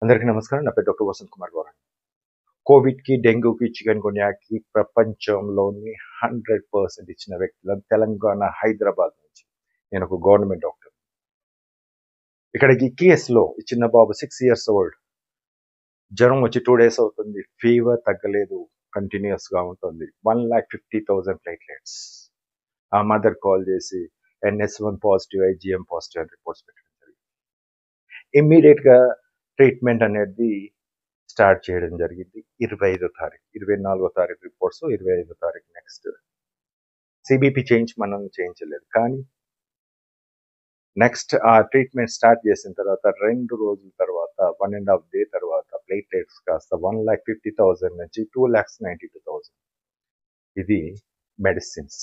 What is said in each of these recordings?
అందరికీ నమస్కారం. నా పేరు డాక్టర్ వసంత్ కుమార్ గౌరవ్. కోవిడ్‌కి, డెంగ్యూకి, చికెన్ గున్యాకి ప్రపంచంలోని 100% ఇచ్చిన వ్యక్తులను తెలంగాణ, హైదరాబాద్ నుంచి. నేను ఒక గవర్నమెంట్ డాక్టర్. ఇక్కడికి ఈ కేస్‌లో ఈ చిన్న బాబు 6 ఇయర్స్ ఓల్డ్. జ్వరం వచ్చి 2 డేస్ అవుతుంది. ఫీవర్ తగ్గలేదు. కంటిన్యూయస్‌గా ఉంటుంది. 1,50,000 ప్లేట్లెట్స్. ఆ మదర్ కాల్ చేసి NS1 పాజిటివ్, IgM పాజిటివ్ అని రిపోర్ట్స్ పెట్టడం జరిగింది. ఇమ్మీడియేట్‌గా ట్రీట్మెంట్ అనేది స్టార్ట్ చేయడం జరిగింది. 25వ తారీఖు, 24వ తారీఖు రిపోర్ట్స్, 25వ తారీఖు నెక్స్ట్. సిబిపి చేయించలేదు. కానీ నెక్స్ట్ ఆ ట్రీట్మెంట్ స్టార్ట్ చేసిన తర్వాత 2 రోజుల తర్వాత, 1.5 డే తర్వాత ప్లేట్లెట్స్ కాస్త 1,50,000 నుంచి 2,92,000. ఇది మెడిసిన్స్.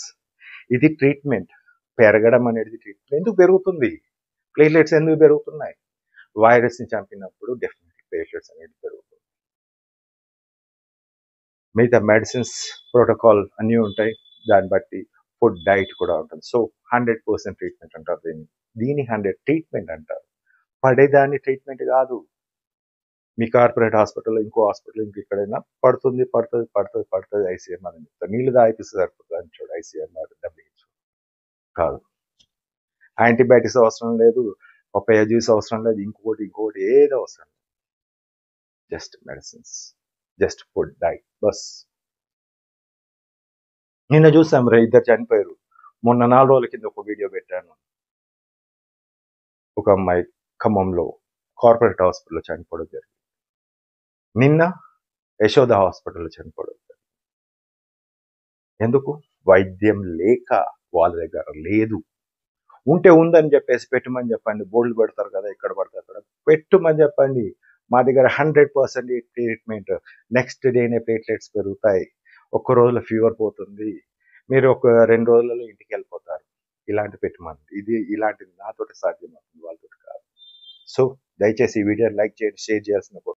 ఇది ట్రీట్మెంట్. పెరగడం అనేది ట్రీట్మెంట్. ఎందుకు పెరుగుతుంది? ప్లేట్లెట్స్ ఎందుకు పెరుగుతున్నాయి? వైరస్ని చంపినప్పుడు డెఫినెట్లీ ప్లేట్లెట్స్ అనేది పెరుగుతుంది. మిగతా మెడిసిన్స్ ప్రోటోకాల్ అన్నీ ఉంటాయి. దాన్ని బట్టి ఫుడ్ డైట్ కూడా ఉంటుంది. సో 100% ట్రీట్మెంట్ అంటారు దీన్ని 100 ట్రీట్మెంట్ అంటారు. పడేదాన్ని ట్రీట్మెంట్ కాదు. మీ కార్పొరేట్ హాస్పిటల్లో, ఇంకో హాస్పిటల్, ఇంకెక్కడైనా పడుతుంది ఐసీఎం అని చెప్తారు. నీళ్ళు తాగిపిస్తే సరిపోతుంది అంటాడు ICMR, WHO. కాదు. యాంటీబయాటిక్స్ అవసరం లేదు, పపాయ జ్యూస్ అవసరం లేదు, ఇంకోటి ఏది అవసరం లేదు. Just medicines, just food diet bus. నిన్న చూసాం ఇద్దరు చనిపోయారు. మొన్న 4 రోజుల కింద ఒక వీడియో పెట్టాను. ఒక అమ్మాయి ఖమ్మంలో కార్పొరేట్ హాస్పిటల్లో చనిపోవడం జరిగింది. నిన్న యశోద హాస్పిటల్లో చనిపోవడం జరిగింది. ఎందుకు? వైద్యం లేక, వాళ్ళ దగ్గర లేదు. ఉంటే ఉందని చెప్పేసి పెట్టమని చెప్పండి. బోర్డులు పెడతారు కదా, ఇక్కడ పడతారు అక్కడ పెట్టమని చెప్పండి. మా దగ్గర 100% ట్రీట్మెంట్. నెక్స్ట్ డేనే ప్లేట్లెట్స్ పెరుగుతాయి. ఒక్క రోజులో ఫీవర్ పోతుంది. మీరు ఒక 2 రోజులలో ఇంటికి వెళ్ళిపోతారు. ఇలాంటి పెట్టమని. ఇలాంటిది నాతోటి సాధ్యమవుతుంది, వాళ్ళతో కాదు. సో దయచేసి ఈ వీడియోని లైక్ చేయండి, షేర్ చేయాల్సిన